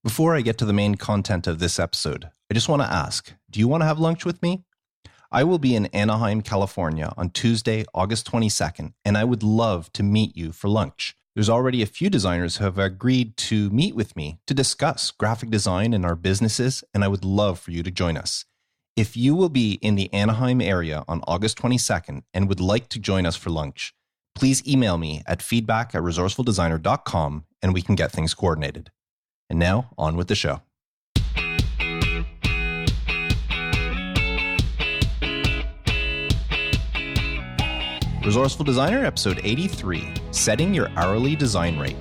Before I get to the main content of this episode, I just want to ask, do you want to have lunch with me? I will be in Anaheim, California on Tuesday, August 22nd, and I would love to meet you for lunch. There's already a few designers who have agreed to meet with me to discuss graphic design in our businesses, and I would love for you to join us. If you will be in the Anaheim area on August 22nd and would like to join us for lunch, please email me at feedback@resourcefuldesigner.com and we can get things coordinated. And now, on with the show. Resourceful Designer, episode 83, Setting Your Hourly Design Rate.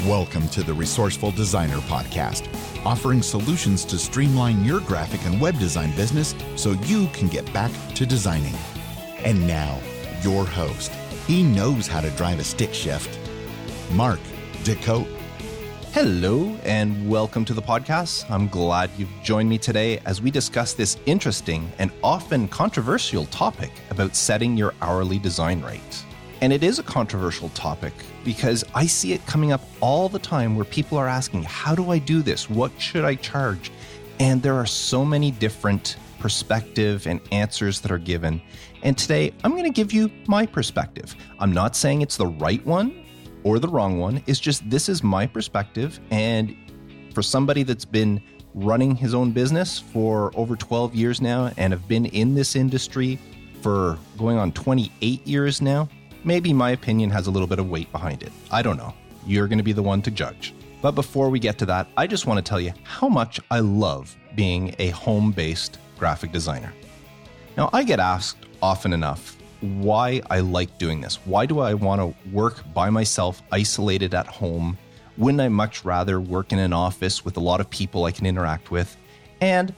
Welcome to the Resourceful Designer podcast, offering solutions to streamline your graphic and web design business so you can get back to designing. And now, your host. He knows how to drive a stick shift, Mark DeCote. Hello, and welcome to the podcast. I'm glad you've joined me today as we discuss this interesting and often controversial topic about setting your hourly design rate. And it is a controversial topic because I see it coming up all the time where people are asking, how do I do this? What should I charge? And there are so many different perspective and answers that are given. And today I'm going to give you my perspective. I'm not saying it's the right one or the wrong one. It's just this is my perspective. And for somebody that's been running his own business for over 12 years now and have been in this industry for going on 28 years now, maybe my opinion has a little bit of weight behind it. I don't know. You're going to be the one to judge. But before we get to that, I just want to tell you how much I love being a home-based graphic designer. Now, I get asked often enough why I like doing this. Why do I want to work by myself, isolated at home? Wouldn't I much rather work in an office with a lot of people I can interact with? And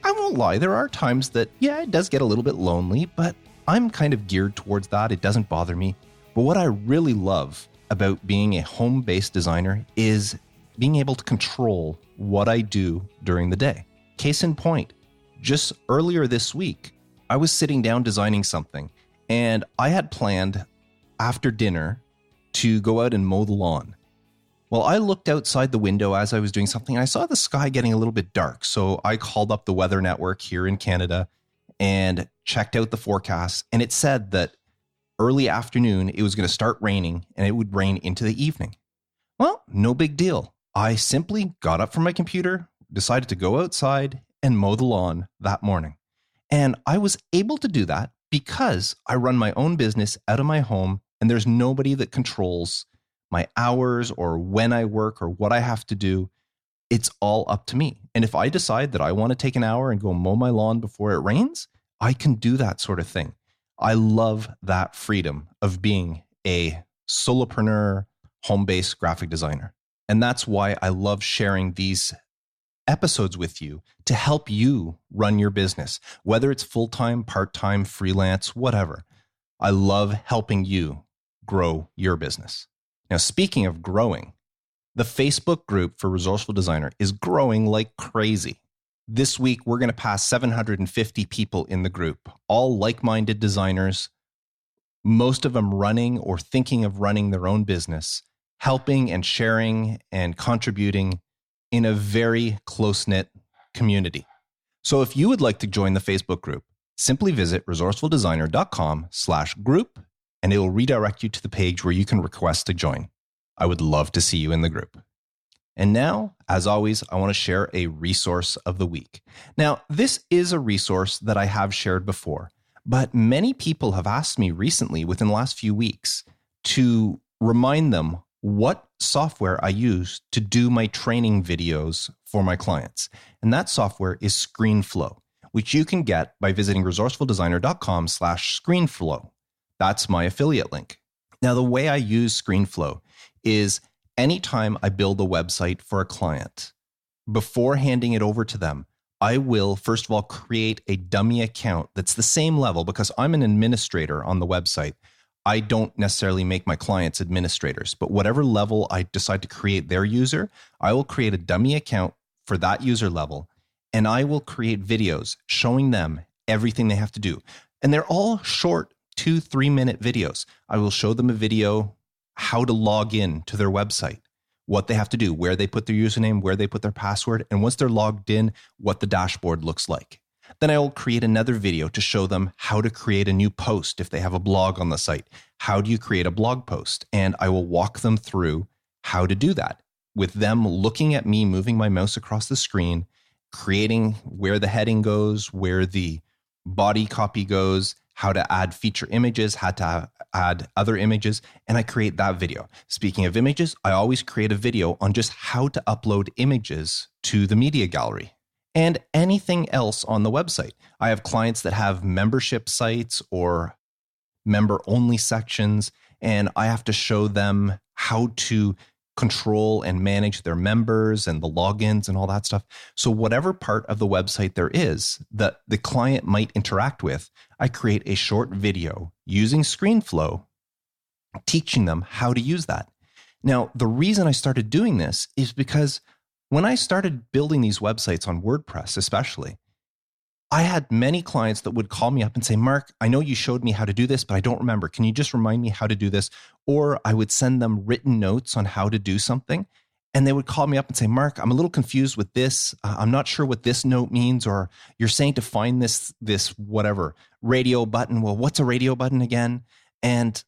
I won't lie, there are times that, it does get a little bit lonely, but I'm kind of geared towards that. It doesn't bother me. But what I really love about being a home-based designer is being able to control what I do during the day. Case in point, just earlier this week, I was sitting down designing something, and I had planned after dinner to go out and mow the lawn. Well, I looked outside the window as I was doing something, and I saw the sky getting a little bit dark. So I called up the weather network here in Canada and checked out the forecast, and it said that early afternoon, it was going to start raining, and it would rain into the evening. Well, no big deal. I simply got up from my computer, decided to go outside and mow the lawn that morning. And I was able to do that because I run my own business out of my home, and there's nobody that controls my hours or when I work or what I have to do. It's all up to me. And if I decide that I want to take an hour and go mow my lawn before it rains, I can do that sort of thing. I love that freedom of being a solopreneur, home-based graphic designer. And that's why I love sharing these episodes with you to help you run your business, whether it's full-time, part-time, freelance, whatever. I love helping you grow your business. Now, speaking of growing, the Facebook group for Resourceful Designer is growing like crazy. This week, we're going to pass 750 people in the group, all like-minded designers, most of them running or thinking of running their own business, helping and sharing and contributing in a very close-knit community. So if you would like to join the Facebook group, simply visit resourcefuldesigner.com/group, and it will redirect you to the page where you can request to join. I would love to see you in the group. And now, as always, I want to share a resource of the week. Now, this is a resource that I have shared before, but many people have asked me recently, within the last few weeks, to remind them what software I use to do my training videos for my clients. And that software is ScreenFlow, which you can get by visiting resourcefuldesigner.com/ScreenFlow. That's my affiliate link. Now, the way I use ScreenFlow is anytime I build a website for a client, before handing it over to them, I will, first of all, create a dummy account that's the same level because I'm an administrator on the website. I don't necessarily make my clients administrators, but whatever level I decide to create their user, I will create a dummy account for that user level, and I will create videos showing them everything they have to do. And they're all short 2-3 minute videos. I will show them a video, how to log in to their website, what they have to do, where they put their username, where they put their password, and once they're logged in, what the dashboard looks like. Then I will create another video to show them how to create a new post if they have a blog on the site. How do you create a blog post? And I will walk them through how to do that with them looking at me, moving my mouse across the screen, creating where the heading goes, where the body copy goes, how to add feature images, how to add other images, and I create that video. Speaking of images, I always create a video on just how to upload images to the media gallery and anything else on the website. I have clients that have membership sites or member-only sections, and I have to show them how to control and manage their members and the logins and all that stuff. So whatever part of the website there is that the client might interact with, I create a short video using ScreenFlow, teaching them how to use that. Now, the reason I started doing this is because when I started building these websites on WordPress, especially, I had many clients that would call me up and say, Mark, I know you showed me how to do this, but I don't remember. Can you just remind me how to do this? Or I would send them written notes on how to do something. And they would call me up and say, Mark, I'm a little confused with this. I'm not sure what this note means. Or you're saying to find this whatever radio button. Well, what's a radio button again? And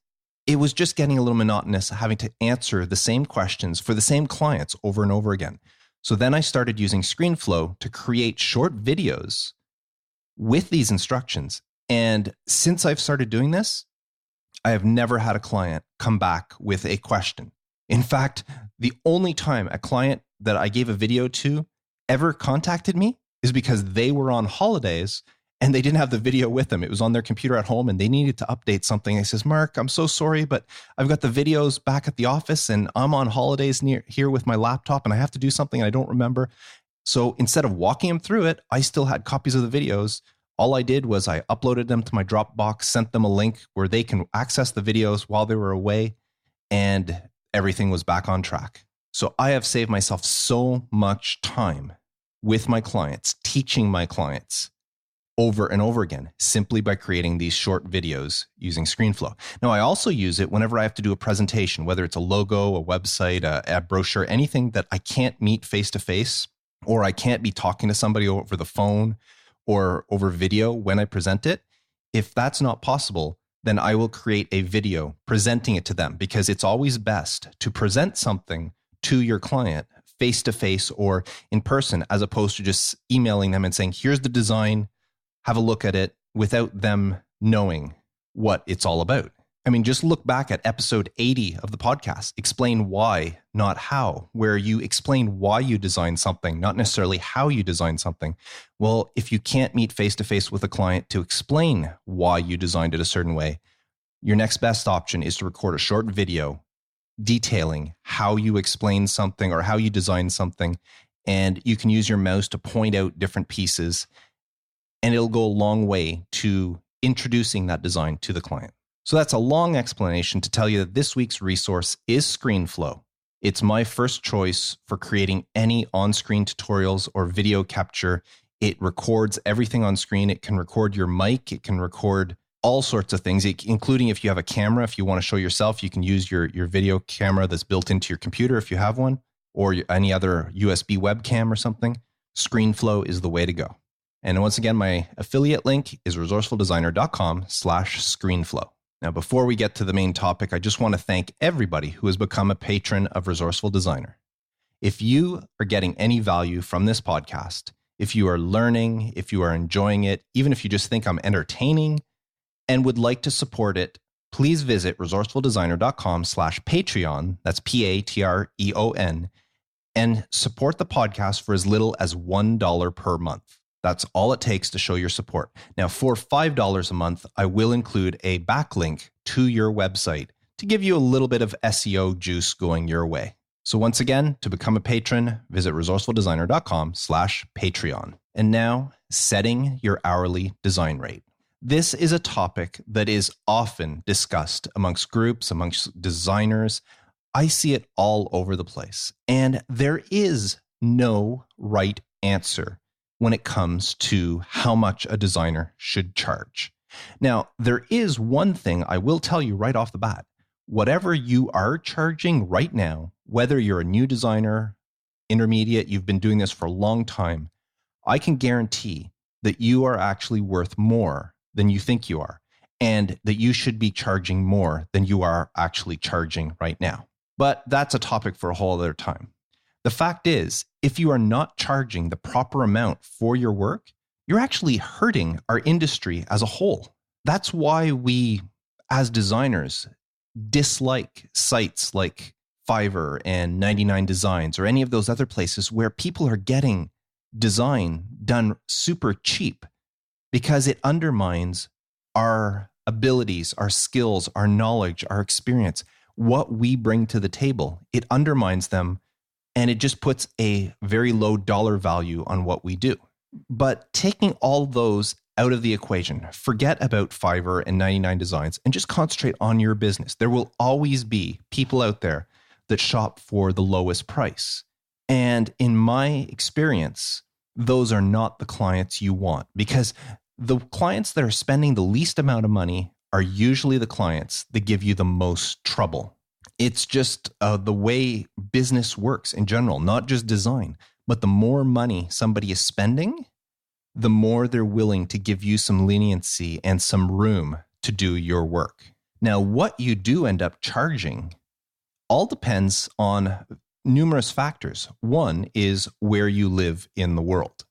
it was just getting a little monotonous having to answer the same questions for the same clients over and over again. So then I started using ScreenFlow to create short videos with these instructions. And since I've started doing this, I have never had a client come back with a question. In fact, the only time a client that I gave a video to ever contacted me is because they were on holidays and they didn't have the video with them. It was on their computer at home and they needed to update something. He says, Mark, I'm so sorry, but I've got the videos back at the office and I'm on holidays here with my laptop and I have to do something and I don't remember. So instead of walking them through it, I still had copies of the videos. All I did was I uploaded them to my Dropbox, sent them a link where they can access the videos while they were away, and everything was back on track. So I have saved myself so much time with my clients, teaching my clients over and over again, simply by creating these short videos using ScreenFlow. Now, I also use it whenever I have to do a presentation, whether it's a logo, a website, a brochure, anything that I can't meet face-to-face, or I can't be talking to somebody over the phone or over video when I present it. If that's not possible, then I will create a video presenting it to them, because it's always best to present something to your client face-to-face or in person, as opposed to just emailing them and saying, here's the design, have a look at it, without them knowing what it's all about. I mean, just look back at episode 80 of the podcast, Explain Why, Not How, where you explain why you design something, not necessarily how you design something. Well, if you can't meet face-to-face with a client to explain why you designed it a certain way, your next best option is to record a short video detailing how you explain something or how you design something. And you can use your mouse to point out different pieces, and it'll go a long way to introducing that design to the client. So that's a long explanation to tell you that this week's resource is ScreenFlow. It's my first choice for creating any on-screen tutorials or video capture. It records everything on screen. It can record your mic. It can record all sorts of things, including if you have a camera. If you want to show yourself, you can use your video camera that's built into your computer if you have one, or any other USB webcam or something. ScreenFlow is the way to go. And once again, my affiliate link is resourcefuldesigner.com/ScreenFlow. Now, before we get to the main topic, I just want to thank everybody who has become a patron of Resourceful Designer. If you are getting any value from this podcast, if you are learning, if you are enjoying it, even if you just think I'm entertaining and would like to support it, please visit resourcefuldesigner.com/Patreon, that's Patreon, and support the podcast for as little as $1 per month. That's all it takes to show your support. Now, for $5 a month, I will include a backlink to your website to give you a little bit of SEO juice going your way. So once again, to become a patron, visit resourcefuldesigner.com/Patreon. And now, setting your hourly design rate. This is a topic that is often discussed amongst groups, amongst designers. I see it all over the place. And there is no right answer when it comes to how much a designer should charge. Now, there is one thing I will tell you right off the bat. Whatever you are charging right now, whether you're a new designer, intermediate, you've been doing this for a long time, I can guarantee that you are actually worth more than you think you are, and that you should be charging more than you are actually charging right now. But that's a topic for a whole other time. The fact is, if you are not charging the proper amount for your work, you're actually hurting our industry as a whole. That's why we, as designers, dislike sites like Fiverr and 99 Designs or any of those other places where people are getting design done super cheap, because it undermines our abilities, our skills, our knowledge, our experience, what we bring to the table. It undermines them, and it just puts a very low dollar value on what we do. But taking all those out of the equation, forget about Fiverr and 99 Designs and just concentrate on your business. There will always be people out there that shop for the lowest price. And in my experience, those are not the clients you want, because the clients that are spending the least amount of money are usually the clients that give you the most trouble. It's just the way business works in general, not just design. But the more money somebody is spending, the more they're willing to give you some leniency and some room to do your work. Now, what you do end up charging all depends on numerous factors. One is where you live in the world.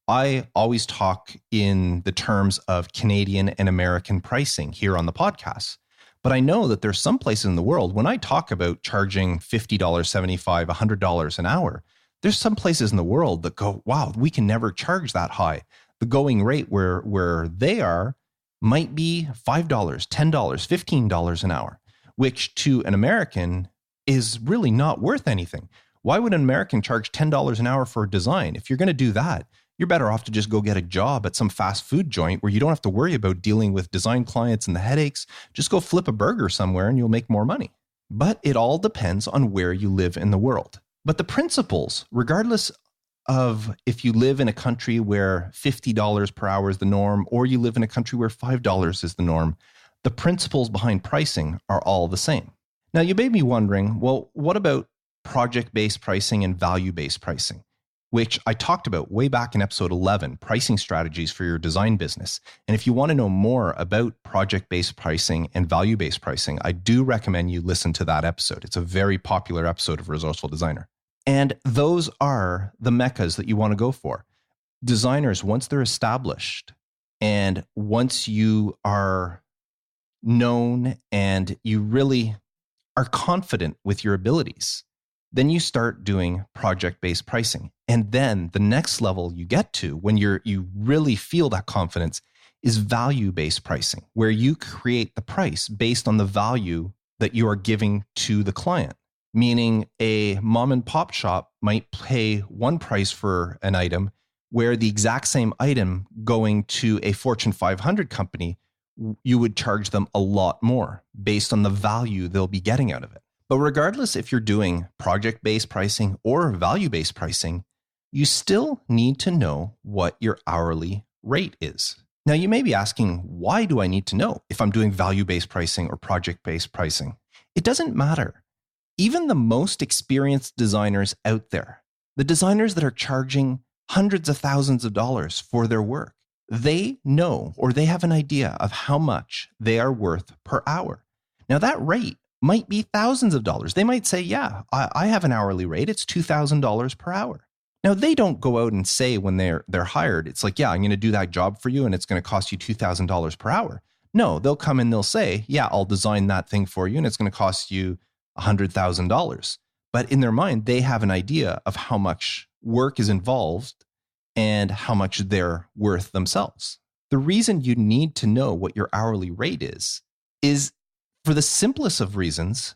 I always talk in the terms of Canadian and American pricing here on the podcast. But I know that there's some places in the world, when I talk about charging $50, $75, $100 an hour, there's some places in the world that go, wow, we can never charge that high. The going rate where they are might be $5, $10, $15 an hour, which to an American is really not worth anything. Why would an American charge $10 an hour for a design? If you're going to do that, you're better off to just go get a job at some fast food joint where you don't have to worry about dealing with design clients and the headaches. Just go flip a burger somewhere and you'll make more money. But it all depends on where you live in the world. But the principles, regardless of if you live in a country where $50 per hour is the norm, or you live in a country where $5 is the norm, the principles behind pricing are all the same. Now, you may be wondering, well, what about project-based pricing and value-based pricing, which I talked about way back in episode 11, pricing strategies for your design business. And if you want to know more about project-based pricing and value-based pricing, I do recommend you listen to that episode. It's a very popular episode of Resourceful Designer. And those are the meccas that you want to go for. Designers, once they're established and once you are known and you really are confident with your abilities, then you start doing project-based pricing. And then the next level you get to when you really feel that confidence is value-based pricing, where you create the price based on the value that you are giving to the client. Meaning a mom and pop shop might pay one price for an item, where the exact same item going to a Fortune 500 company, you would charge them a lot more based on the value they'll be getting out of it. But regardless if you're doing project-based pricing or value-based pricing, you still need to know what your hourly rate is. Now, you may be asking, why do I need to know if I'm doing value-based pricing or project-based pricing? It doesn't matter. Even the most experienced designers out there, the designers that are charging hundreds of thousands of dollars for their work, they know or they have an idea of how much they are worth per hour. Now, that rate might be thousands of dollars. They might say, yeah, I have an hourly rate. It's $2,000 per hour. Now, they don't go out and say when they're hired, it's like, yeah, I'm going to do that job for you and it's going to cost you $2,000 per hour. No, they'll come in, they'll say, yeah, I'll design that thing for you and it's going to cost you $100,000. But in their mind, they have an idea of how much work is involved and how much they're worth themselves. The reason you need to know what your hourly rate is for the simplest of reasons.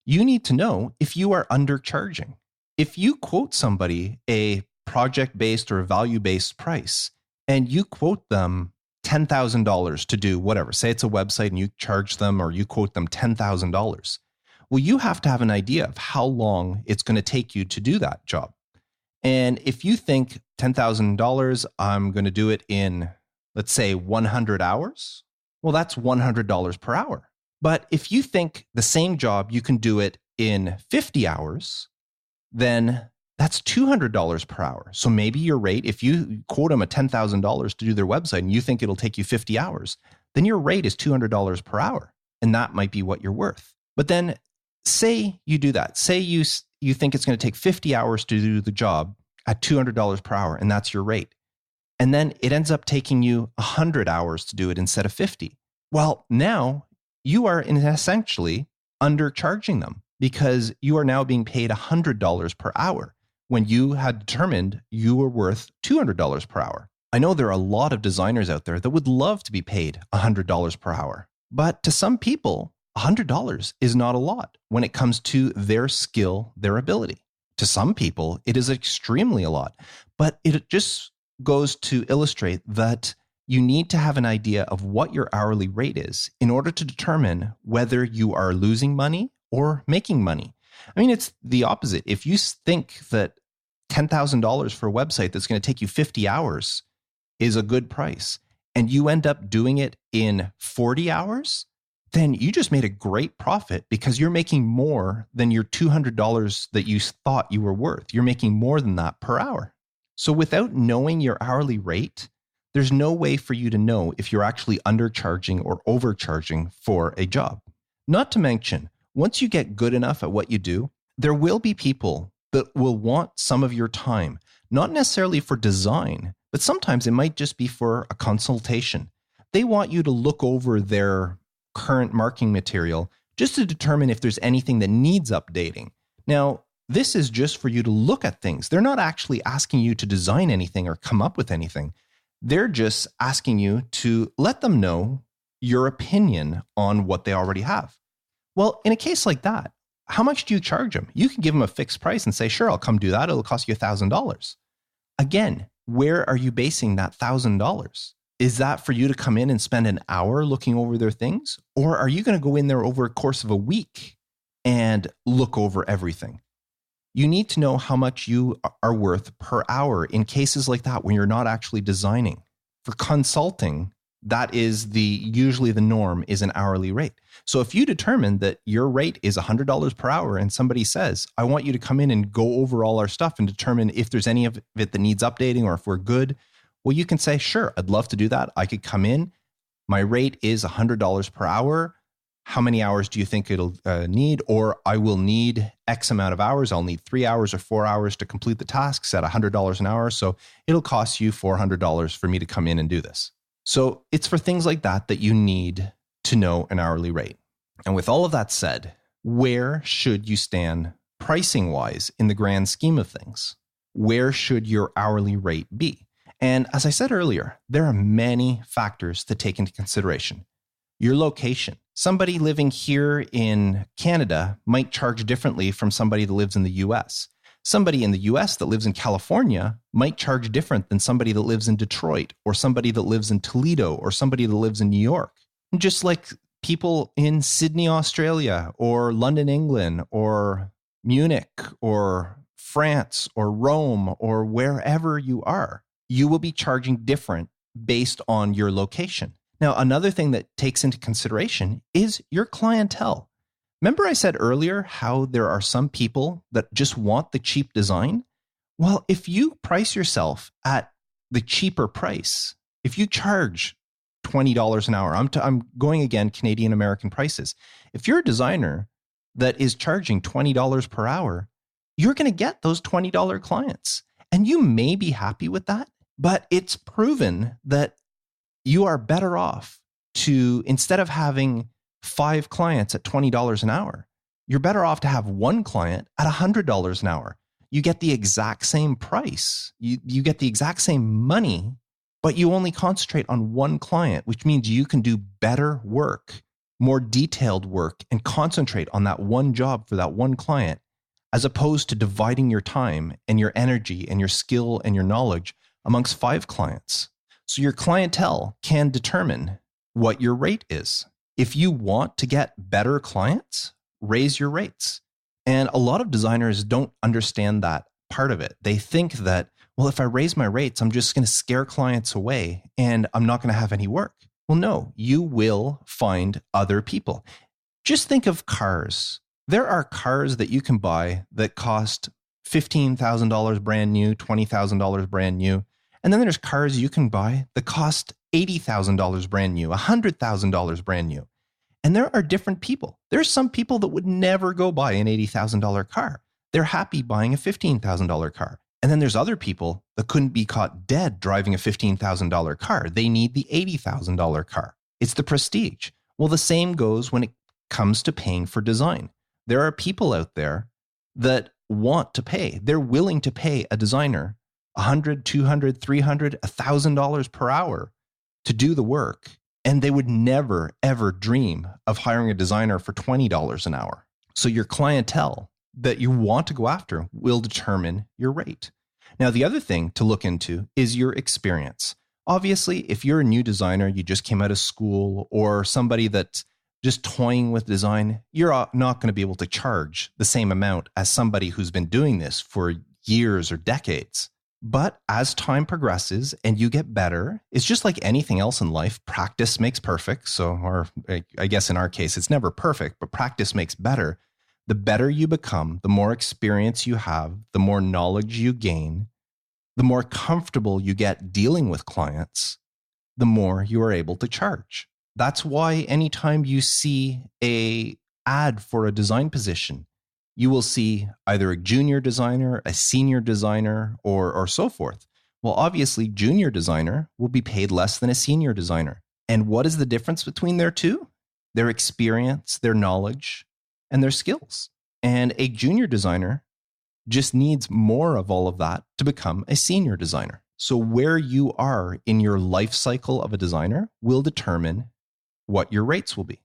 You need to know if you are undercharging. If you quote somebody a project-based or a value-based price and you quote them $10,000 to do whatever, say it's a website and you charge them or you quote them $10,000, well, you have to have an idea of how long it's going to take you to do that job. And if you think $10,000, I'm going to do it in, let's say, 100 hours, Well, that's $100 per hour. But if you think the same job, you can do it in 50 hours, then that's $200 per hour. So maybe your rate, if you quote them a $10,000 to do their website and you think it'll take you 50 hours, then your rate is $200 per hour. And that might be what you're worth. But then say you do that. Say you think it's going to take 50 hours to do the job at $200 per hour, and that's your rate. And then it ends up taking you 100 hours to do it instead of 50. Well, now you are essentially undercharging them because you are now being paid $100 per hour when you had determined you were worth $200 per hour. I know there are a lot of designers out there that would love to be paid $100 per hour, but to some people, $100 is not a lot when it comes to their skill, their ability. To some people, it is extremely a lot, but it just goes to illustrate that you need to have an idea of what your hourly rate is in order to determine whether you are losing money or making money. I mean, it's the opposite. If you think that $10,000 for a website that's going to take you 50 hours is a good price, and you end up doing it in 40 hours, then you just made a great profit because you're making more than your $200 that you thought you were worth. You're making more than that per hour. So without knowing your hourly rate, there's no way for you to know if you're actually undercharging or overcharging for a job. Not to mention, once you get good enough at what you do, there will be people that will want some of your time, not necessarily for design, but sometimes it might just be for a consultation. They want you to look over their current marketing material just to determine if there's anything that needs updating. Now, this is just for you to look at things. They're not actually asking you to design anything or come up with anything. They're just asking you to let them know your opinion on what they already have. Well, in a case like that, how much do you charge them? You can give them a fixed price and say, sure, I'll come do that. It'll cost you $1,000. Again, where are you basing that $1,000? Is that for you to come in and spend an hour looking over their things? Or are you going to go in there over a course of a week and look over everything? You need to know how much you are worth per hour in cases like that when you're not actually designing. For consulting, that is usually the norm is an hourly rate. So if you determine that your rate is $100 per hour and somebody says, I want you to come in and go over all our stuff and determine if there's any of it that needs updating or if we're good, well, you can say, sure, I'd love to do that. I could come in. My rate is $100 per hour. How many hours do you think it'll need? Or I will need X amount of hours. I'll need 3 hours or 4 hours to complete the tasks at $100 an hour. So it'll cost you $400 for me to come in and do this. So it's for things like that that you need to know an hourly rate. And with all of that said, where should you stand pricing wise in the grand scheme of things? Where should your hourly rate be? And as I said earlier, there are many factors to take into consideration. Your location. Somebody living here in Canada might charge differently from somebody that lives in the US. Somebody in the US that lives in California might charge different than somebody that lives in Detroit or somebody that lives in Toledo or somebody that lives in New York. And just like people in Sydney, Australia or London, England or Munich or France or Rome or wherever you are, you will be charging different based on your location. Now, another thing that takes into consideration is your clientele. Remember I said earlier how there are some people that just want the cheap design? Well, if you price yourself at the cheaper price, if you charge $20 an hour, I'm going again, Canadian American prices. If you're a designer that is charging $20 per hour, you're going to get those $20 clients. And you may be happy with that, but it's proven that you are better off to, instead of having 5 clients at $20 an hour, you're better off to have 1 client at $100 an hour. You get the exact same price. You get the exact same money, but you only concentrate on 1 client, which means you can do better work, more detailed work, and concentrate on that one job for that 1 client, as opposed to dividing your time and your energy and your skill and your knowledge amongst 5 clients. So your clientele can determine what your rate is. If you want to get better clients, raise your rates. And a lot of designers don't understand that part of it. They think that, well, if I raise my rates, I'm just going to scare clients away and I'm not going to have any work. Well, no, you will find other people. Just think of cars. There are cars that you can buy that cost $15,000 brand new, $20,000 brand new. And then there's cars you can buy that cost $80,000 brand new, $100,000 brand new. And there are different people. There's some people that would never go buy an $80,000 car. They're happy buying a $15,000 car. And then there's other people that couldn't be caught dead driving a $15,000 car. They need the $80,000 car. It's the prestige. Well, the same goes when it comes to paying for design. There are people out there that want to pay. They're willing to pay a designer $100, $200, $300, $1,000 per hour to do the work. And they would never, ever dream of hiring a designer for $20 an hour. So your clientele that you want to go after will determine your rate. Now, the other thing to look into is your experience. Obviously, if you're a new designer, you just came out of school, or somebody that's just toying with design, you're not going to be able to charge the same amount as somebody who's been doing this for years or decades. But as time progresses and you get better, it's just like anything else in life. Practice makes perfect. So, or I guess in our case, it's never perfect, but practice makes better. The better you become, the more experience you have, the more knowledge you gain, the more comfortable you get dealing with clients, the more you are able to charge. That's why anytime you see an ad for a design position, you will see either a junior designer, a senior designer, or so forth. Well, obviously, junior designer will be paid less than a senior designer. And what is the difference between their two? Their experience, their knowledge, and their skills. And a junior designer just needs more of all of that to become a senior designer. So where you are in your life cycle of a designer will determine what your rates will be.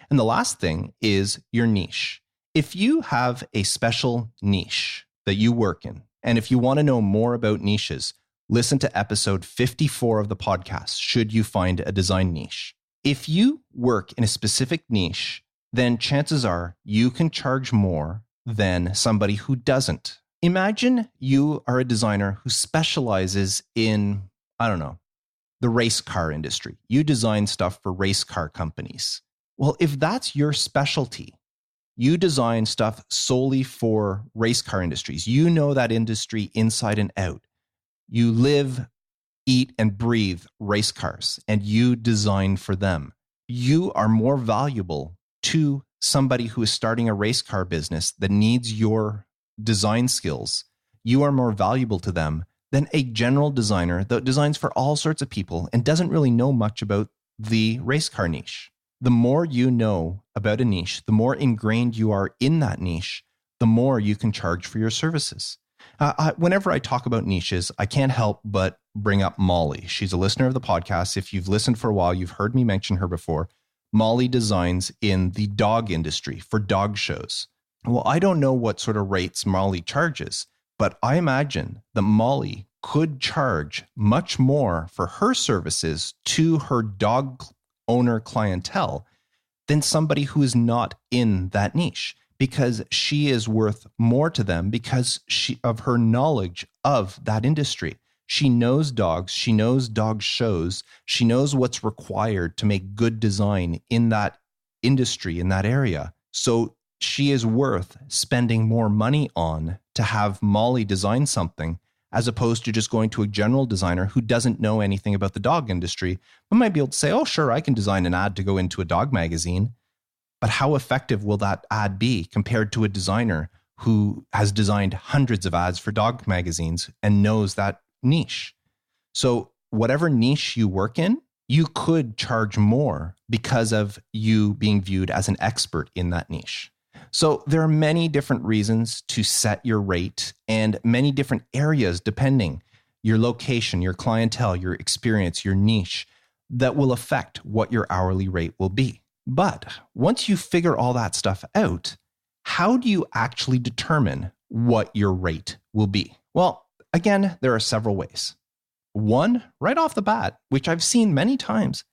And the last thing is your niche. If you have a special niche that you work in, and if you want to know more about niches, listen to episode 54 of the podcast, Should You Find a Design Niche? If you work in a specific niche, then chances are you can charge more than somebody who doesn't. Imagine you are a designer who specializes in, the race car industry. You design stuff for race car companies. Well, if that's your specialty, you design stuff solely for race car industries. You know that industry inside and out. You live, eat, and breathe race cars, and you design for them. You are more valuable to somebody who is starting a race car business that needs your design skills. You are more valuable to them than a general designer that designs for all sorts of people and doesn't really know much about the race car niche. The more you know about a niche, the more ingrained you are in that niche, the more you can charge for your services. Whenever I talk about niches, I can't help but bring up Molly. She's a listener of the podcast. If you've listened for a while, you've heard me mention her before. Molly designs in the dog industry for dog shows. Well, I don't know what sort of rates Molly charges, but I imagine that Molly could charge much more for her services to her dog owner clientele than somebody who is not in that niche, because she is worth more to them because of her knowledge of that industry. She knows dogs. She knows dog shows. She knows what's required to make good design in that industry, in that area. So she is worth spending more money on to have Molly design something, as opposed to just going to a general designer who doesn't know anything about the dog industry, but might be able to say, oh, sure, I can design an ad to go into a dog magazine. But how effective will that ad be compared to a designer who has designed hundreds of ads for dog magazines and knows that niche? So whatever niche you work in, you could charge more because of you being viewed as an expert in that niche. So there are many different reasons to set your rate and many different areas, depending your location, your clientele, your experience, your niche, that will affect what your hourly rate will be. But once you figure all that stuff out, how do you actually determine what your rate will be? Well, again, there are several ways. One, right off the bat, which I've seen many times,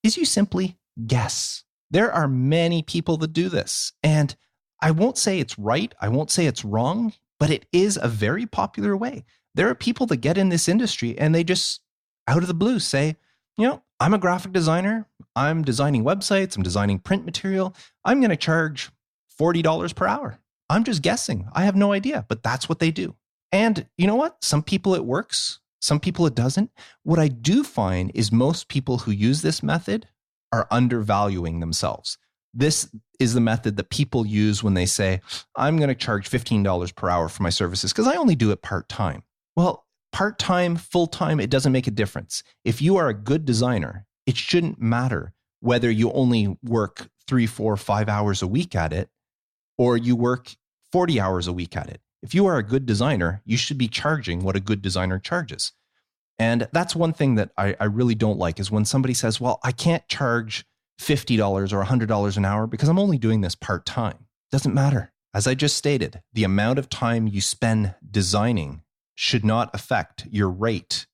is you simply guess. There are many people that do this, and I won't say it's right, I won't say it's wrong, but it is a very popular way. There are people that get in this industry and they just, out of the blue, say, I'm a graphic designer. I'm designing websites. I'm designing print material. I'm going to charge $40 per hour. I'm just guessing. I have no idea, but that's what they do. And you know what? Some people it works. Some people it doesn't. What I do find is most people who use this method are undervaluing themselves. This is the method that people use when they say, I'm going to charge $15 per hour for my services because I only do it part-time. Well, part-time, full-time, it doesn't make a difference. If you are a good designer, it shouldn't matter whether you only work 3, 4, 5 hours a week at it or you work 40 hours a week at it. If you are a good designer, you should be charging what a good designer charges. And that's one thing that I really don't like is when somebody says, well, I can't charge $50 or $100 an hour because I'm only doing this part-time. Doesn't matter. As I just stated, the amount of time you spend designing should not affect your rate.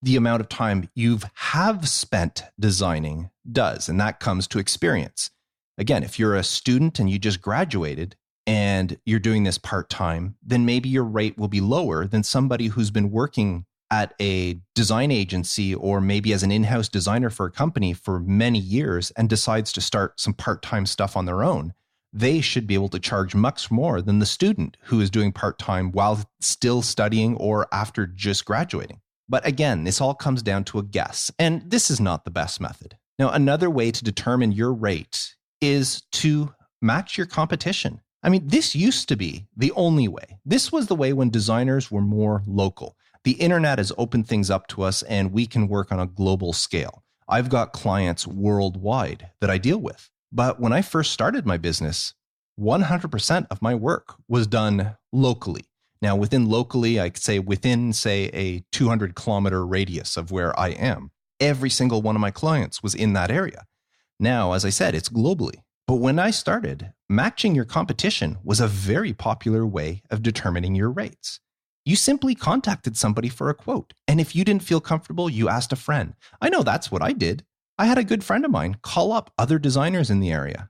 The amount of time you have spent designing does, and that comes to experience. Again, if you're a student and you just graduated and you're doing this part-time, then maybe your rate will be lower than somebody who's been working at a design agency or maybe as an in-house designer for a company for many years and decides to start some part-time stuff on their own. They should be able to charge much more than the student who is doing part-time while still studying or after just graduating. But again, this all comes down to a guess, and this is not the best method. Now, another way to determine your rate is to match your competition. I mean, this used to be the only way. This was the way when designers were more local. The internet has opened things up to us and we can work on a global scale. I've got clients worldwide that I deal with. But when I first started my business, 100% of my work was done locally. Now, within locally, I could say within, say, a 200-kilometer radius of where I am. Every single one of my clients was in that area. Now, as I said, it's globally. But when I started, matching your competition was a very popular way of determining your rates. You simply contacted somebody for a quote. And if you didn't feel comfortable, you asked a friend. I know that's what I did. I had a good friend of mine call up other designers in the area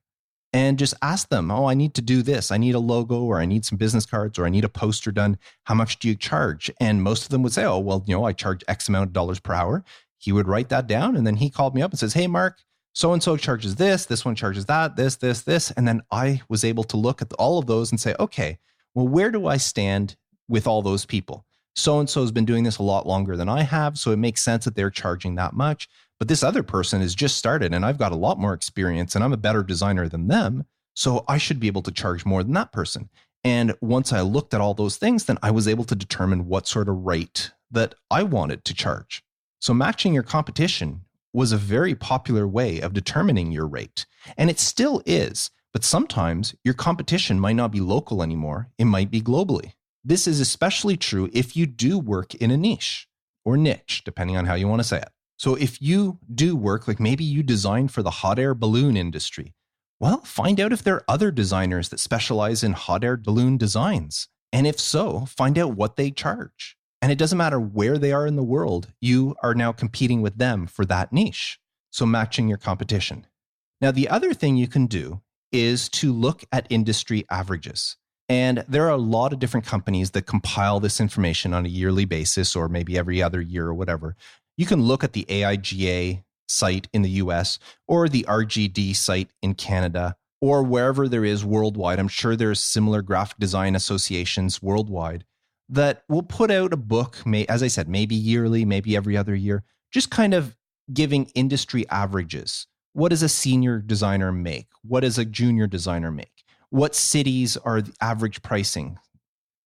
and just ask them, oh, I need to do this. I need a logo or I need some business cards or I need a poster done. How much do you charge? And most of them would say, oh, well, I charge X amount of dollars per hour. He would write that down. And then he called me up and says, hey, Mark, so-and-so charges this one charges that, this. And then I was able to look at all of those and say, okay, well, where do I stand with all those people? So-and-so has been doing this a lot longer than I have, so it makes sense that they're charging that much. But this other person has just started and I've got a lot more experience and I'm a better designer than them, so I should be able to charge more than that person. And once I looked at all those things, then I was able to determine what sort of rate that I wanted to charge. So matching your competition was a very popular way of determining your rate. And it still is, but sometimes your competition might not be local anymore. It might be globally. This is especially true if you do work in a niche or niche, depending on how you want to say it. So if you do work, like maybe you design for the hot air balloon industry, well, find out if there are other designers that specialize in hot air balloon designs. And if so, find out what they charge. And it doesn't matter where they are in the world, you are now competing with them for that niche. So matching your competition. Now, the other thing you can do is to look at industry averages. And there are a lot of different companies that compile this information on a yearly basis or maybe every other year or whatever. You can look at the AIGA site in the US or the RGD site in Canada or wherever there is worldwide. I'm sure there's similar graphic design associations worldwide that will put out a book, as I said, maybe yearly, maybe every other year, just kind of giving industry averages. What does a senior designer make? What does a junior designer make? What cities are the average pricing?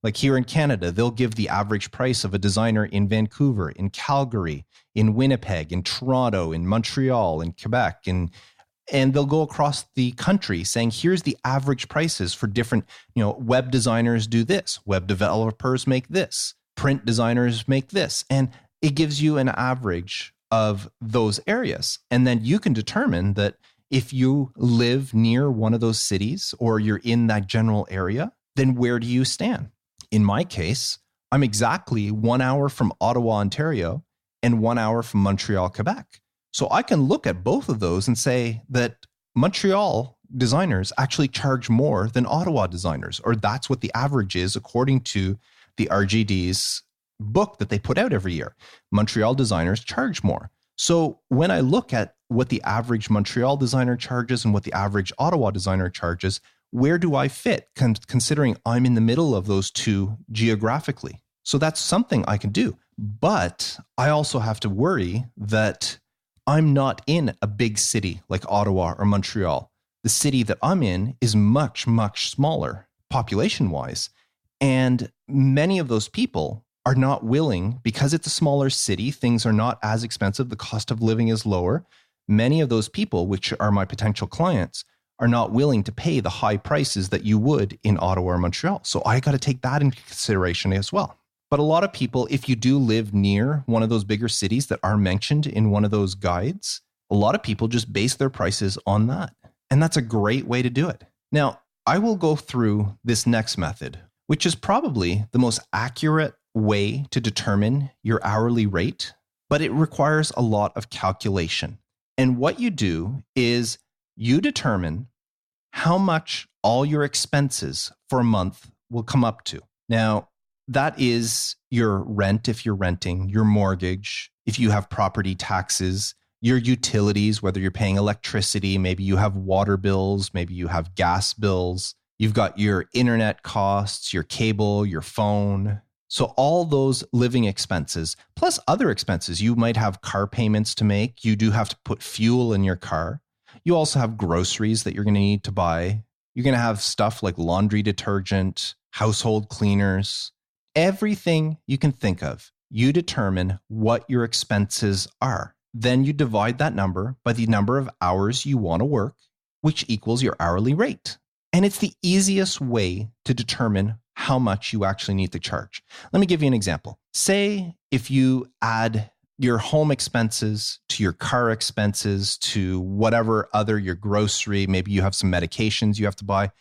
Like here in Canada, they'll give the average price of a designer in Vancouver, in Calgary, in Winnipeg, in Toronto, in Montreal, in Quebec, and they'll go across the country saying, here's the average prices for different, web designers do this, web developers make this, print designers make this. And it gives you an average of those areas. And then you can determine that if you live near one of those cities or you're in that general area, then where do you stand? In my case, I'm exactly 1 hour from Ottawa, Ontario, and 1 hour from Montreal, Quebec. So I can look at both of those and say that Montreal designers actually charge more than Ottawa designers, or that's what the average is according to the RGD's book that they put out every year. Montreal designers charge more. So when I look at what the average Montreal designer charges and what the average Ottawa designer charges, where do I fit considering I'm in the middle of those two geographically? So that's something I can do. But I also have to worry that I'm not in a big city like Ottawa or Montreal. The city that I'm in is much, much smaller population-wise. And many of those people are not willing, because it's a smaller city, things are not as expensive, the cost of living is lower. Many of those people, which are my potential clients, are not willing to pay the high prices that you would in Ottawa or Montreal. So I got to take that into consideration as well. But a lot of people, if you do live near one of those bigger cities that are mentioned in one of those guides, a lot of people just base their prices on that. And that's a great way to do it. Now, I will go through this next method, which is probably the most accurate way to determine your hourly rate, but it requires a lot of calculation. And what you do is you determine how much all your expenses for a month will come up to. Now, that is your rent if you're renting, your mortgage, if you have property taxes, your utilities, whether you're paying electricity, maybe you have water bills, maybe you have gas bills, you've got your internet costs, your cable, your phone. So all those living expenses, plus other expenses. You might have car payments to make. You do have to put fuel in your car. You also have groceries that you're going to need to buy. You're going to have stuff like laundry detergent, household cleaners, everything you can think of. You determine what your expenses are. Then you divide that number by the number of hours you want to work, which equals your hourly rate. And it's the easiest way to determine how much you actually need to charge. Let me give you an example. Say if you add your home expenses to your car expenses to whatever other, your grocery, maybe you have some medications you have to buy,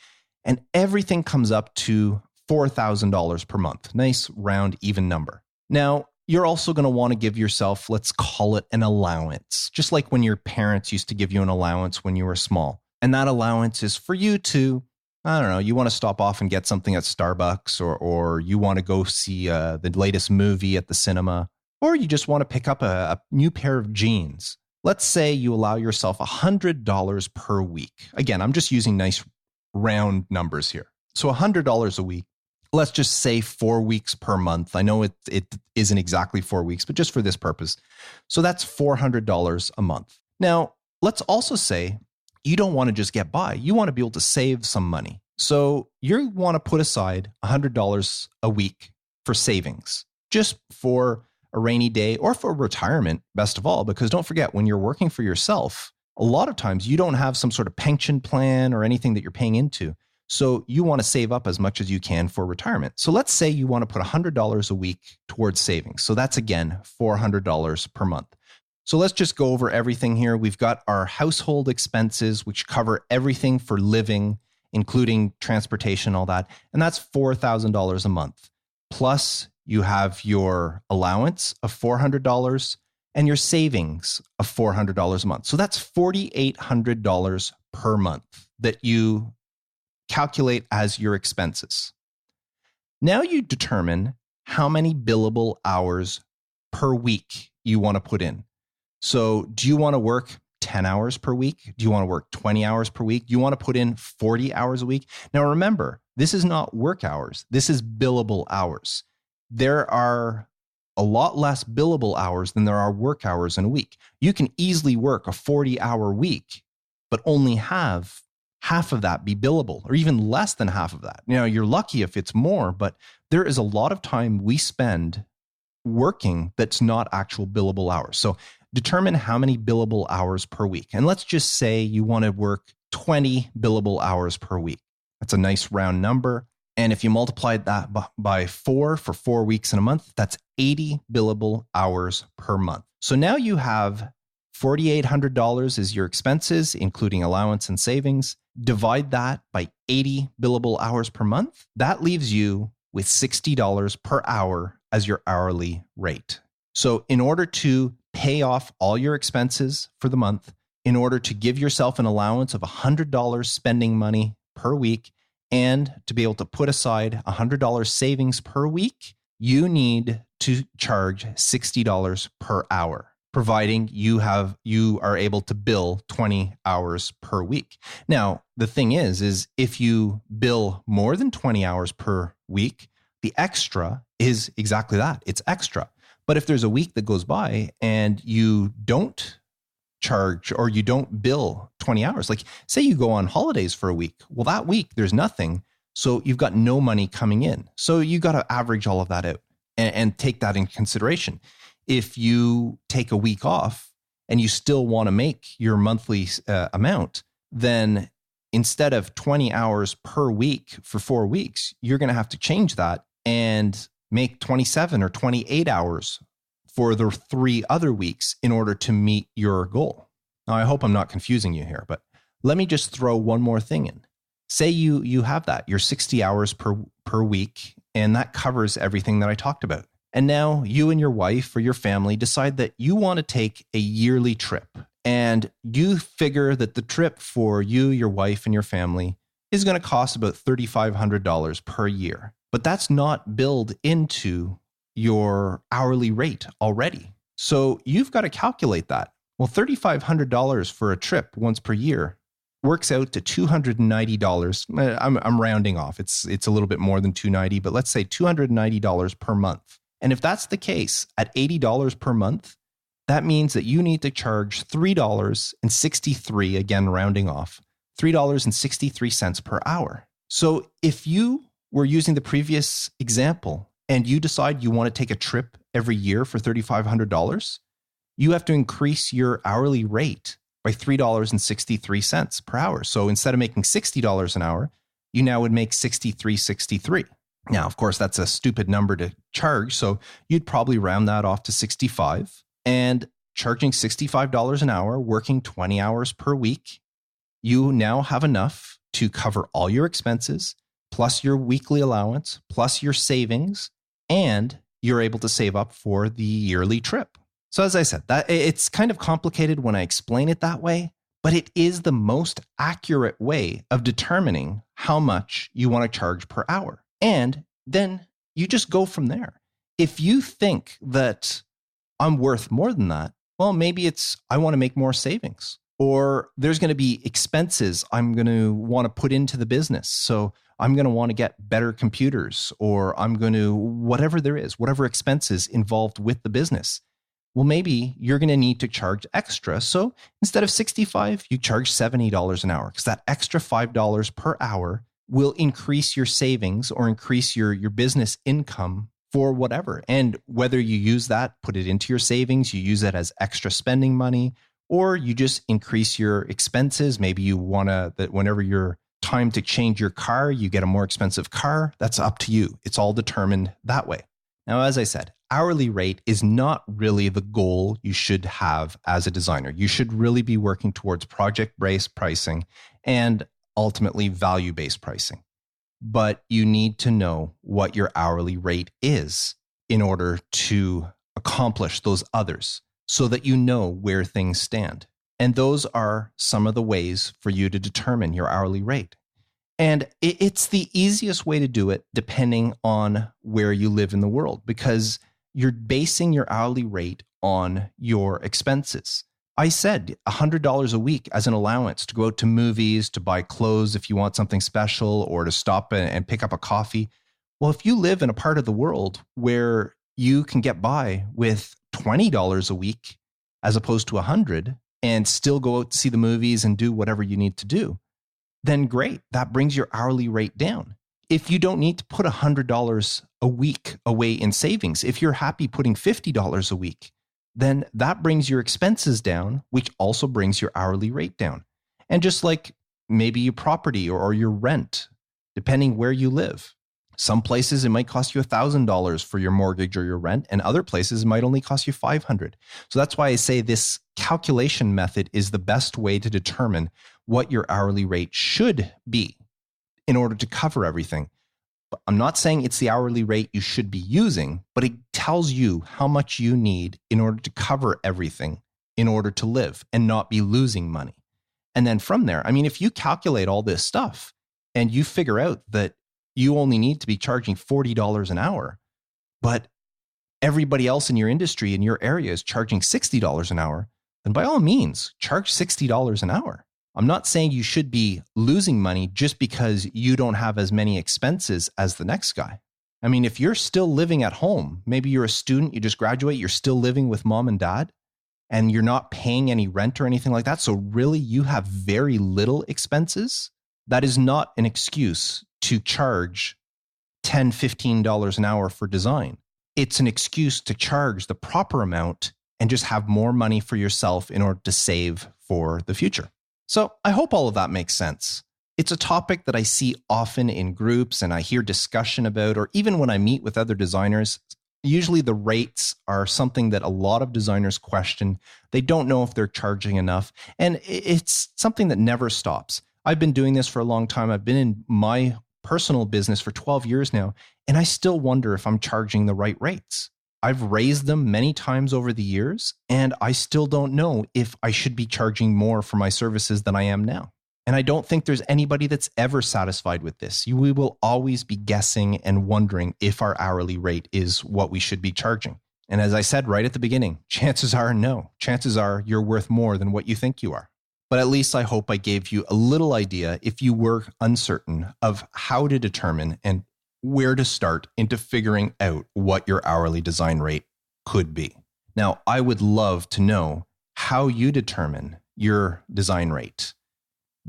and everything comes up to $4,000 per month. Nice, round, even number. Now, you're also going to want to give yourself, let's call it an allowance, just like when your parents used to give you an allowance when you were small. And that allowance is for you to, I don't know, you want to stop off and get something at Starbucks, or you want to go see the latest movie at the cinema, or you just want to pick up a new pair of jeans. Let's say you allow yourself $100 per week. Again, I'm just using nice round numbers here. So $100 a week. Let's just say 4 weeks per month. I know it isn't exactly 4 weeks, but just for this purpose. So that's $400 a month. Now, let's also say you don't want to just get by. You want to be able to save some money. So you want to put aside $100 a week for savings, just for a rainy day or for retirement, best of all, because don't forget, when you're working for yourself, a lot of times you don't have some sort of pension plan or anything that you're paying into. So you want to save up as much as you can for retirement. So let's say you want to put $100 a week towards savings. So that's, again, $400 per month. So let's just go over everything here. We've got our household expenses, which cover everything for living, including transportation, all that. And that's $4,000 a month. Plus, you have your allowance of $400 and your savings of $400 a month. So that's $4,800 per month that you calculate as your expenses. Now you determine how many billable hours per week you want to put in. So do you want to work 10 hours per week? Do you want to work 20 hours per week? Do you want to put in 40 hours a week? Now remember, this is not work hours. This is billable hours. There are a lot less billable hours than there are work hours in a week. You can easily work a 40-hour week, but only have half of that be billable, or even less than half of that. You know, you're lucky if it's more, but there is a lot of time we spend working that's not actual billable hours. So determine how many billable hours per week. And let's just say you want to work 20 billable hours per week. That's a nice round number. And if you multiply that by 4 for 4 weeks in a month, that's 80 billable hours per month. So now you have $4,800 is your expenses, including allowance and savings. Divide that by 80 billable hours per month. That leaves you with $60 per hour as your hourly rate. So in order to pay off all your expenses for the month, in order to give yourself an allowance of $100 spending money per week, and to be able to put aside $100 savings per week, you need to charge $60 per hour. providing you are able to bill 20 hours per week. Now, the thing is if you bill more than 20 hours per week, the extra is exactly that. It's extra. But if there's a week that goes by and you don't charge or you don't bill 20 hours, like say you go on holidays for a week, well, that week there's nothing. So you've got no money coming in. So you got to average all of that out and take that in consideration. If you take a week off and you still want to make your monthly amount, then instead of 20 hours per week for 4 weeks, you're going to have to change that and make 27 or 28 hours for the 3 other weeks in order to meet your goal. Now, I hope I'm not confusing you here, but let me just throw one more thing in. Say you have that, your 60 hours per week, and that covers everything that I talked about. And now you and your wife or your family decide that you want to take a yearly trip. And you figure that the trip for you, your wife, and your family is going to cost about $3,500 per year. But that's not billed into your hourly rate already. So you've got to calculate that. Well, $3,500 for a trip once per year works out to $290. I'm rounding off. It's a little bit more than $290, but let's say $290 per month. And if that's the case, at $80 per month, that means that you need to charge $3.63, again, rounding off, $3.63 per hour. So if you were using the previous example and you decide you want to take a trip every year for $3,500, you have to increase your hourly rate by $3.63 per hour. So instead of making $60 an hour, you now would make $63.63. Now, of course, that's a stupid number to charge. So you'd probably round that off to 65, and charging $65 an hour, working 20 hours per week, you now have enough to cover all your expenses, plus your weekly allowance, plus your savings, and you're able to save up for the yearly trip. So as I said, that it's kind of complicated when I explain it that way, but it is the most accurate way of determining how much you want to charge per hour. And then you just go from there. If you think that I'm worth more than that, well, maybe it's I want to make more savings, or there's going to be expenses I'm going to want to put into the business. So I'm going to want to get better computers, or I'm going to, whatever there is, whatever expenses involved with the business. Well, maybe you're going to need to charge extra. So instead of $65, you charge $70 an hour, because that extra $5 per hour will increase your savings or increase your business income for whatever. And whether you use that, put it into your savings, you use it as extra spending money, or you just increase your expenses. Maybe you want to, that whenever you're time to change your car, you get a more expensive car. That's up to you. It's all determined that way. Now, as I said, hourly rate is not really the goal you should have as a designer. You should really be working towards project-based pricing and ultimately value-based pricing. But you need to know what your hourly rate is in order to accomplish those others, so that you know where things stand. And those are some of the ways for you to determine your hourly rate. And it's the easiest way to do it depending on where you live in the world, because you're basing your hourly rate on your expenses. I said $100 a week as an allowance to go out to movies, to buy clothes if you want something special, or to stop and pick up a coffee. Well, if you live in a part of the world where you can get by with $20 a week as opposed to $100 and still go out to see the movies and do whatever you need to do, then great. That brings your hourly rate down. If you don't need to put $100 a week away in savings, if you're happy putting $50 a week, then that brings your expenses down, which also brings your hourly rate down. And just like maybe your property or your rent, depending where you live. Some places it might cost you $1,000 for your mortgage or your rent, and other places it might only cost you $500. So that's why I say this calculation method is the best way to determine what your hourly rate should be in order to cover everything. I'm not saying it's the hourly rate you should be using, but it tells you how much you need in order to cover everything in order to live and not be losing money. And then from there, I mean, if you calculate all this stuff and you figure out that you only need to be charging $40 an hour, but everybody else in your industry, in your area, is charging $60 an hour, then by all means, charge $60 an hour. I'm not saying you should be losing money just because you don't have as many expenses as the next guy. I mean, if you're still living at home, maybe you're a student, you just graduate, you're still living with mom and dad, and you're not paying any rent or anything like that. So really, you have very little expenses. That is not an excuse to charge $10, $15 an hour for design. It's an excuse to charge the proper amount and just have more money for yourself in order to save for the future. So I hope all of that makes sense. It's a topic that I see often in groups and I hear discussion about, or even when I meet with other designers. Usually the rates are something that a lot of designers question. They don't know if they're charging enough. And it's something that never stops. I've been doing this for a long time. I've been in my personal business for 12 years now, and I still wonder if I'm charging the right rates. I've raised them many times over the years, and I still don't know if I should be charging more for my services than I am now. And I don't think there's anybody that's ever satisfied with this. We will always be guessing and wondering if our hourly rate is what we should be charging. And as I said right at the beginning, chances are no. Chances are you're worth more than what you think you are. But at least I hope I gave you a little idea, if you were uncertain, of how to determine and where to start into figuring out what your hourly design rate could be. Now, I would love to know how you determine your design rate.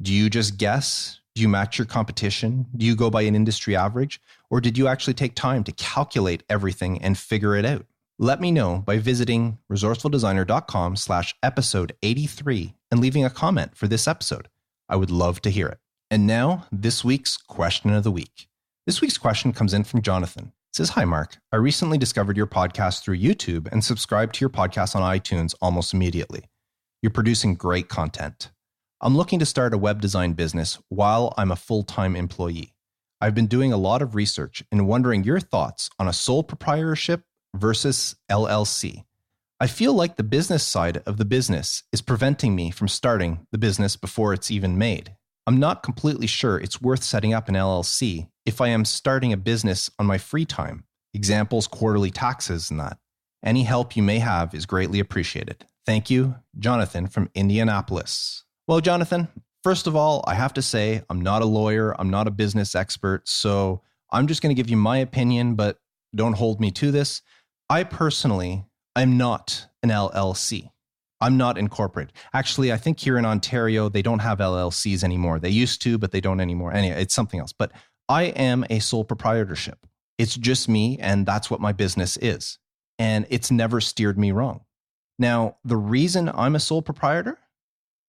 Do you just guess? Do you match your competition? Do you go by an industry average? Or did you actually take time to calculate everything and figure it out? Let me know by visiting resourcefuldesigner.com/episode 83 and leaving a comment for this episode. I would love to hear it. And now, this week's question of the week. This week's question comes in from Jonathan. It says, "Hi, Mark. I recently discovered your podcast through YouTube and subscribed to your podcast on iTunes almost immediately. You're producing great content. I'm looking to start a web design business while I'm a full-time employee. I've been doing a lot of research and wondering your thoughts on a sole proprietorship versus LLC. I feel like the business side of the business is preventing me from starting the business before it's even made. I'm not completely sure it's worth setting up an LLC if I am starting a business on my free time. Examples, quarterly taxes and that. Any help you may have is greatly appreciated. Thank you, Jonathan from Indianapolis." Well, Jonathan, first of all, I have to say I'm not a lawyer. I'm not a business expert. So I'm just going to give you my opinion, but don't hold me to this. I personally am not an LLC. I'm not incorporated. Actually, I think here in Ontario, they don't have LLCs anymore. They used to, but they don't anymore. Anyway, it's something else. But I am a sole proprietorship. It's just me, and that's what my business is. And it's never steered me wrong. Now, the reason I'm a sole proprietor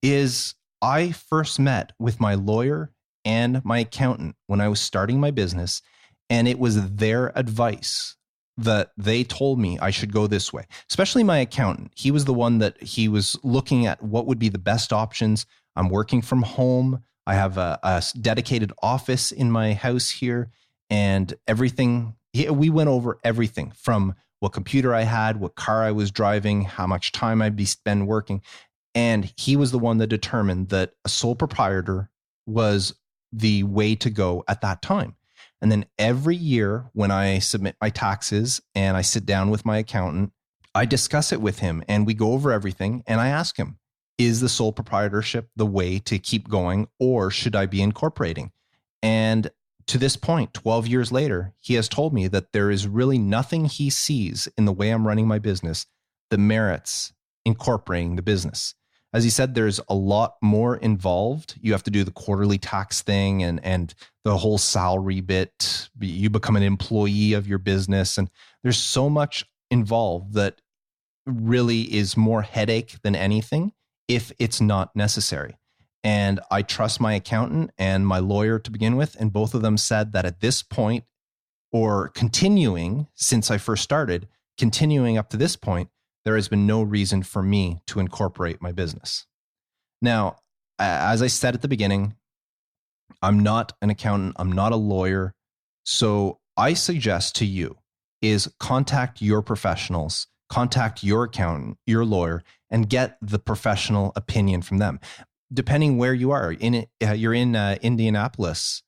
is I first met with my lawyer and my accountant when I was starting my business, and it was their advice that they told me I should go this way, especially my accountant. He was the one that he was looking at what would be the best options. I'm working from home. I have a dedicated office in my house here, and everything. We went over everything from what computer I had, what car I was driving, how much time I'd be spent working. And he was the one that determined that a sole proprietor was the way to go at that time. And then every year when I submit my taxes and I sit down with my accountant, I discuss it with him and we go over everything. And I ask him, is the sole proprietorship the way to keep going, or should I be incorporating? And to this point, 12 years later, he has told me that there is really nothing he sees in the way I'm running my business that merits incorporating the business. As he said, there's a lot more involved. You have to do the quarterly tax thing and the whole salary bit. You become an employee of your business. And there's so much involved that really is more headache than anything if it's not necessary. And I trust my accountant and my lawyer to begin with. And both of them said that at this point, or continuing since I first started, continuing up to this point, there has been no reason for me to incorporate my business. Now, as I said at the beginning, I'm not an accountant. I'm not a lawyer. So I suggest to you is contact your professionals, contact your accountant, your lawyer, and get the professional opinion from them. Depending where you are, you're in Indianapolis,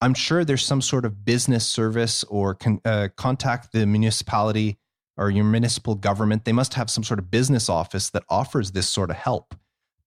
I'm sure there's some sort of business service, or contact the municipality or your municipal government. They must have some sort of business office that offers this sort of help.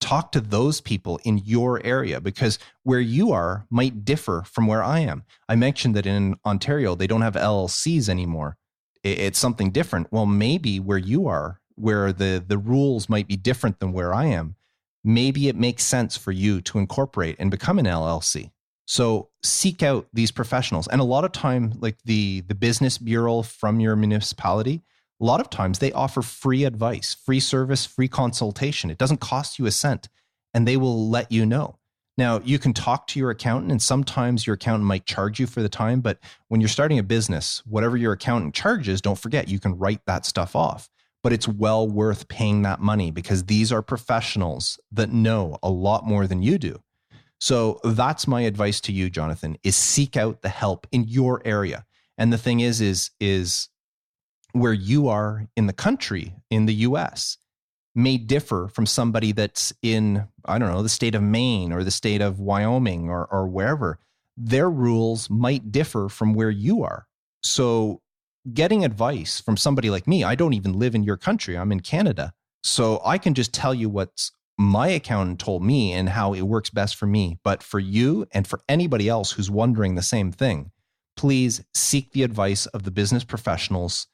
Talk to those people in your area, because where you are might differ from where I am. I mentioned that in Ontario, they don't have LLCs anymore. It's something different. Well, maybe where you are, where the rules might be different than where I am, maybe it makes sense for you to incorporate and become an LLC. So seek out these professionals. And a lot of time, like the business bureau from your municipality, a lot of times they offer free advice, free service, free consultation. It doesn't cost you a cent, and they will let you know. Now, you can talk to your accountant, and sometimes your accountant might charge you for the time, but when you're starting a business, whatever your accountant charges, don't forget, you can write that stuff off. But it's well worth paying that money, because these are professionals that know a lot more than you do. So that's my advice to you, Jonathan, is seek out the help in your area. And the thing is where you are in the country, in the US, may differ from somebody that's in, I don't know, the state of Maine or the state of Wyoming or wherever. Their rules might differ from where you are. So getting advice from somebody like me, I don't even live in your country. I'm in Canada. So I can just tell you what my accountant told me and how it works best for me. But for you and for anybody else who's wondering the same thing, please seek the advice of the business professionals,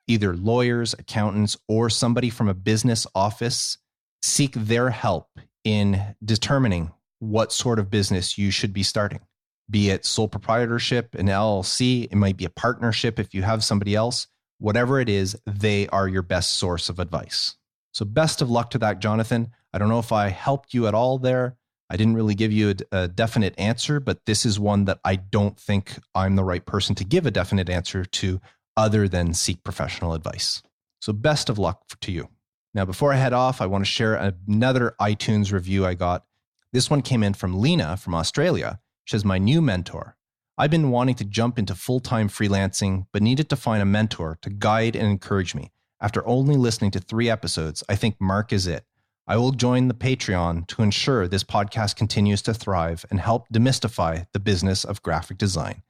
either lawyers, accountants, or somebody from a business office. Seek their help in determining what sort of business you should be starting. Be it sole proprietorship, an LLC, it might be a partnership if you have somebody else. Whatever it is, they are your best source of advice. So best of luck to that, Jonathan. I don't know if I helped you at all there. I didn't really give you a definite answer, but this is one that I don't think I'm the right person to give a definite answer to, other than seek professional advice. So best of luck to you. Now, before I head off, I want to share another iTunes review I got. This one came in from Lena from Australia. She says, my new mentor. I've been wanting to jump into full-time freelancing, but needed to find a mentor to guide and encourage me. After only listening to 3 episodes, I think Mark is it. I will join the Patreon to ensure this podcast continues to thrive and help demystify the business of graphic design.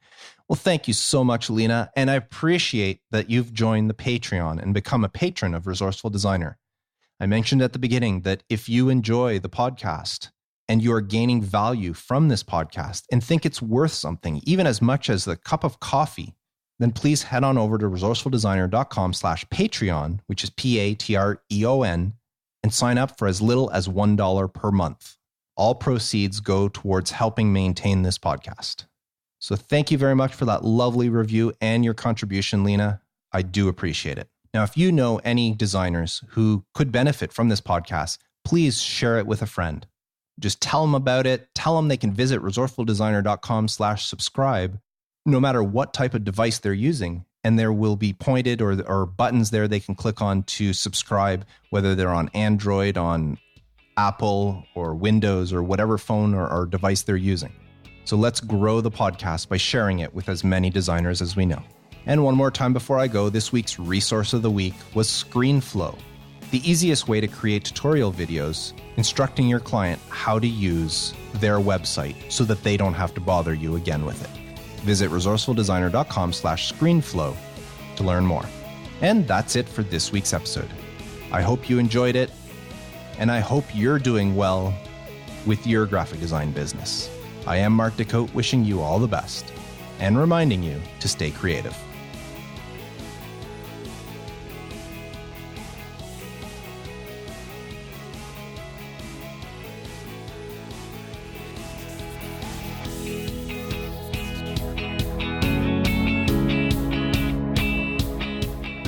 Well, thank you so much, Lena, and I appreciate that you've joined the Patreon and become a patron of Resourceful Designer. I mentioned at the beginning that if you enjoy the podcast and you are gaining value from this podcast and think it's worth something, even as much as the cup of coffee, then please head on over to resourcefuldesigner.com/Patreon, which is Patreon, and sign up for as little as $1 per month. All proceeds go towards helping maintain this podcast. So thank you very much for that lovely review and your contribution, Lena. I do appreciate it. Now, if you know any designers who could benefit from this podcast, please share it with a friend. Just tell them about it. Tell them they can visit resourcefuldesigner.com/subscribe, no matter what type of device they're using. And there will be pointed or buttons there they can click on to subscribe, whether they're on Android, on Apple, or Windows, or whatever phone or device they're using. So let's grow the podcast by sharing it with as many designers as we know. And one more time before I go, this week's resource of the week was ScreenFlow, the easiest way to create tutorial videos instructing your client how to use their website so that they don't have to bother you again with it. Visit resourcefuldesigner.com/ScreenFlow to learn more. And that's it for this week's episode. I hope you enjoyed it, and I hope you're doing well with your graphic design business. I am Mark Decote, wishing you all the best and reminding you to stay creative.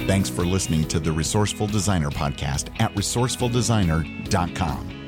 Thanks for listening to the Resourceful Designer podcast at resourcefuldesigner.com.